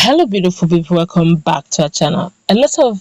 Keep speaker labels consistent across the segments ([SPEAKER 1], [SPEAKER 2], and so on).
[SPEAKER 1] Hello, beautiful people. Welcome back to our channel. A lot of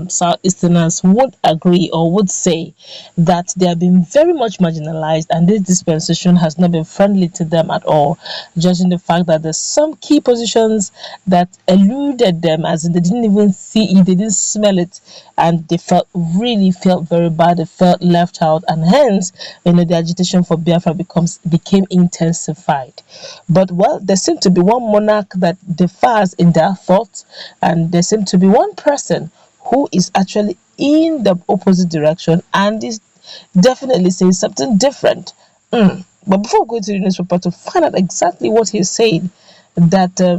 [SPEAKER 1] Southeasterners would agree or would say that they have been very much marginalized, and this dispensation has not been friendly to them at all, judging the fact that there's some key positions that eluded them, as in they didn't even see it, they didn't smell it, and they really felt very bad. They felt left out, and hence, the agitation for Biafra became intensified. But well, there seemed to be one monarch that differs in their thoughts, and there seemed to be one person who is actually in the opposite direction and is definitely saying something different. But before going to the newspaper to find out exactly what he's saying, that a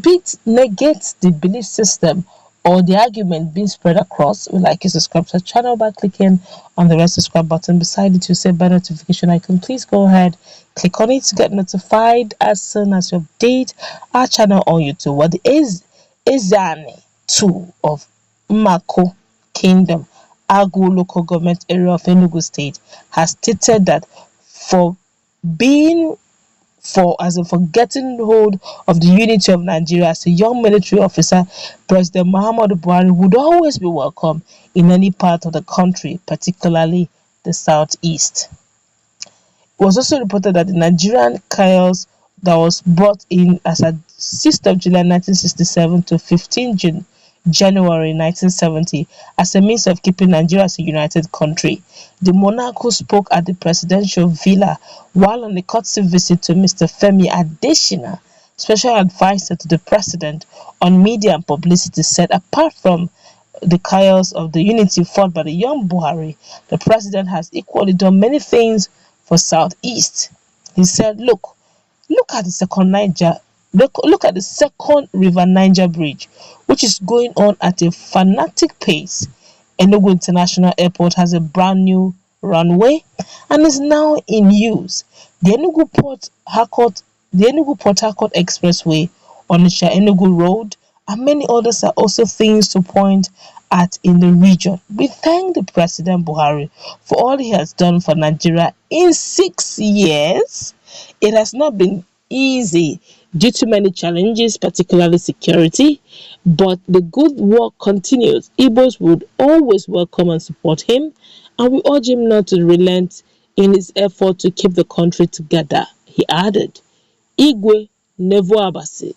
[SPEAKER 1] bit negates the belief system or the argument being spread across, we like you subscribe to the channel by clicking on the red subscribe button beside it. You say bell notification icon. Please go ahead, click on it to get notified as soon as you update our channel on YouTube. What is Ezani 2 of Mako Kingdom, Agu local government area of Enugu state, has stated that for getting hold of the unity of Nigeria as a young military officer, President Muhammadu Buhari would always be welcome in any part of the country, particularly the southeast. It was also reported that the Nigerian chaos that was brought in as a 6th of July 1967 to 15 January 1970 as a means of keeping Nigeria as a united country. The monarch, who spoke at the presidential villa while on a courtesy visit to Mr. Femi Adesina, special advisor to the president on media and publicity, said apart from the chaos of the unity fought by the young Buhari, the president has equally done many things for Southeast. He said, look at the second Niger. Look at the second River Niger bridge, which is going on at a fanatic pace. Enugu International Airport has a brand new runway and is now in use. The Enugu Port Harcourt Expressway, Onitsha Enugu Road, and many others are also things to point at in the region. We thank the President Buhari for all he has done for Nigeria in 6 years. It has not been easy due to many challenges, particularly security, but the good work continues. Igbos would always welcome and support him, and we urge him not to relent in his effort to keep the country together. He added, Igwe Nevo Obasi,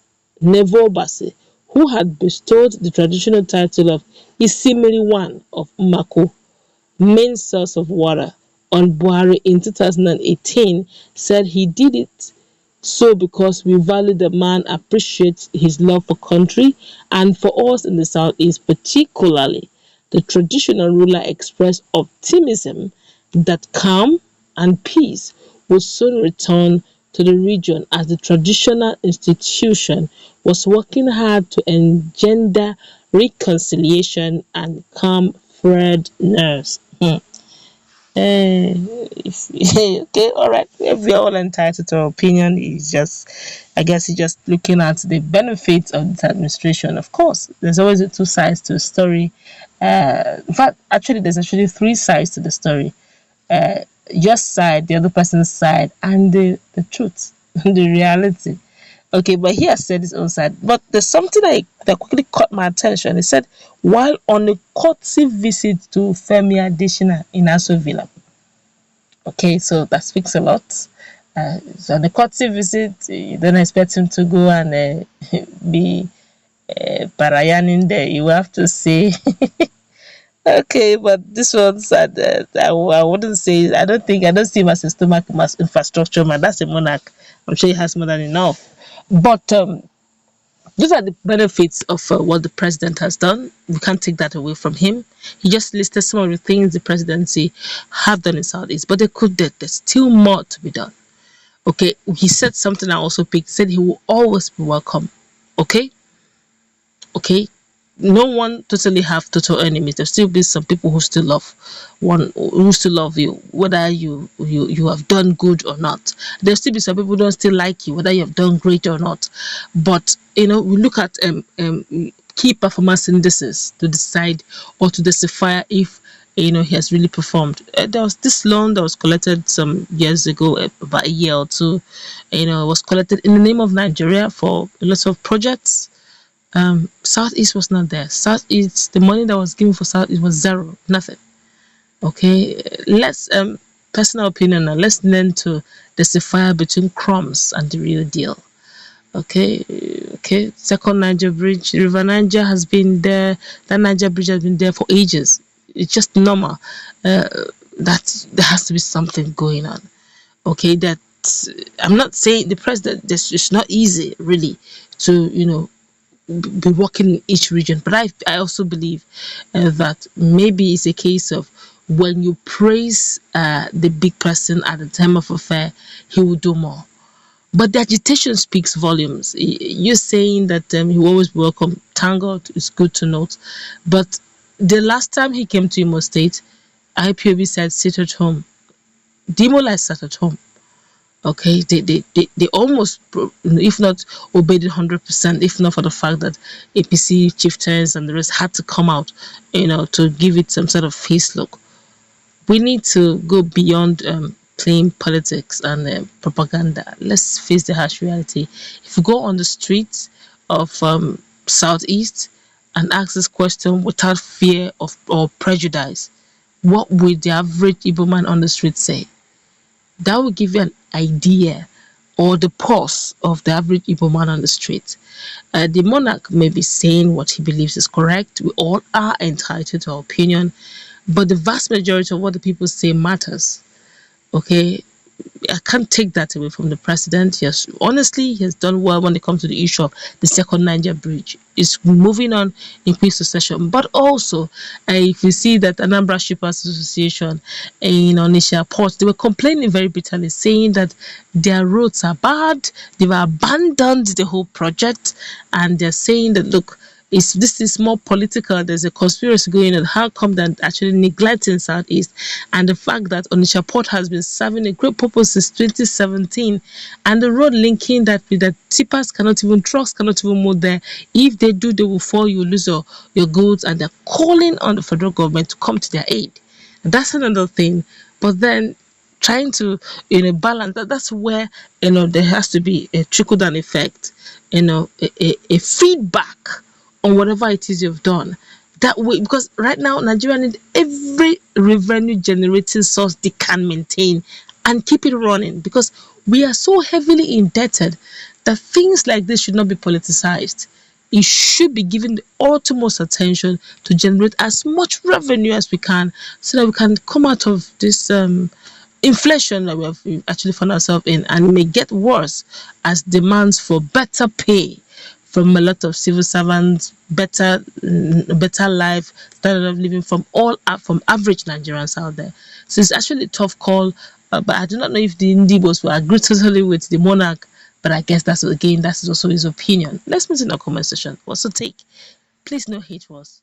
[SPEAKER 1] who had bestowed the traditional title of Isimiri I of Mako, main source of water, on Buhari in 2018, said he did it so because we value the man, appreciate his love for country, and for us in the southeast particularly. The traditional ruler expressed optimism that calm and peace will soon return to the region, as the traditional institution was working hard to engender reconciliation and calm frayed nerves. Okay, all right. If we are all entitled to our opinion, I guess he's just looking at the benefits of this administration. Of course, there's always two sides to a story. In fact, there's actually 3 sides to the story. Your side, the other person's side, and the truth, the reality. Okay, but he has said his own side. But there's something that quickly caught my attention. He said, while on a courtesy visit to Femi Adesina in Aso Villa. Okay, so that speaks a lot. So on a courtesy visit, you don't expect him to go and be parayaning there. You have to say, okay, but this one said, I wouldn't say, I don't see him as a stomach infrastructure man. That's a monarch. I'm sure he has more than enough. But those are the benefits of what the president has done. We can't take that away from him. He just listed some of the things the presidency have done in Southeast, but there's still more to be done. Okay, he said something I also picked. He said he will always be welcome. Okay, no one totally have total enemies. There'll still be some people who still love you, whether you have done good or not. There'll still be some people who don't still like you, whether you have done great or not. But we look at key performance indices to decide or to decipher if he has really performed. There was this loan that was collected some years ago, about a year or two. It was collected in the name of Nigeria for a lot of projects. Southeast was not there. Southeast, the money that was given for Southeast was zero, nothing. Okay, let's personal opinion now. Let's learn to decipher between crumbs and the real deal. Okay, okay. Second Niger bridge, River Niger has been there. That Niger bridge has been there for ages. It's just normal. That there has to be something going on. Okay, that I'm not saying the president. This is not easy, really, to be working in each region. But I also believe that maybe it's a case of when you praise the big person at the time of affair, he will do more. But the agitation speaks volumes. You're saying that he will always be welcome. Thank God, it's good to note. But the last time he came to Imo State, IPOB said sit at home. Demobilize sat at home. Okay, they almost, if not obeyed it 100%, if not for the fact that APC chieftains and the rest had to come out, to give it some sort of face look. We need to go beyond playing politics and propaganda. Let's face the harsh reality. If you go on the streets of Southeast and ask this question without fear of or prejudice, what would the average Igbo man on the street say? That will give you an idea or the pulse of the average Igbo man on the street. The monarch may be saying what he believes is correct. We all are entitled to our opinion, but the vast majority of what the people say matters. Okay, I can't take that away from the president. Yes, honestly, he has done well when it comes to the issue of the second Niger bridge. It's moving on in quick succession. But also, if you see that Anambra Shippers Association in Onitsha Port, they were complaining very bitterly, saying that their roads are bad. They've abandoned the whole project, and they're saying that, look, this is more political. There's a conspiracy going on. How come that actually neglecting Southeast, and the fact that Onitsha Port has been serving a great purpose since 2017, and the road linking that with the tippers trucks cannot even move there. If they do, they will fall. You lose your goods, and they're calling on the federal government to come to their aid. That's another thing. But then trying to balance that's where there has to be a trickle down effect, a feedback on whatever it is you've done. That way, because right now Nigeria needs every revenue generating source they can maintain and keep it running, because we are so heavily indebted that things like this should not be politicized. It should be given the utmost attention to generate as much revenue as we can, so that we can come out of this inflation that we have actually found ourselves in, and it may get worse as demands for better pay from a lot of civil servants, better life, standard of living from average Nigerians out there. So it's actually a tough call, but I do not know if the Igbos will agree totally with the monarch. But I guess that is also his opinion. Let's meet in the comment section. What's your take? Please no hate words.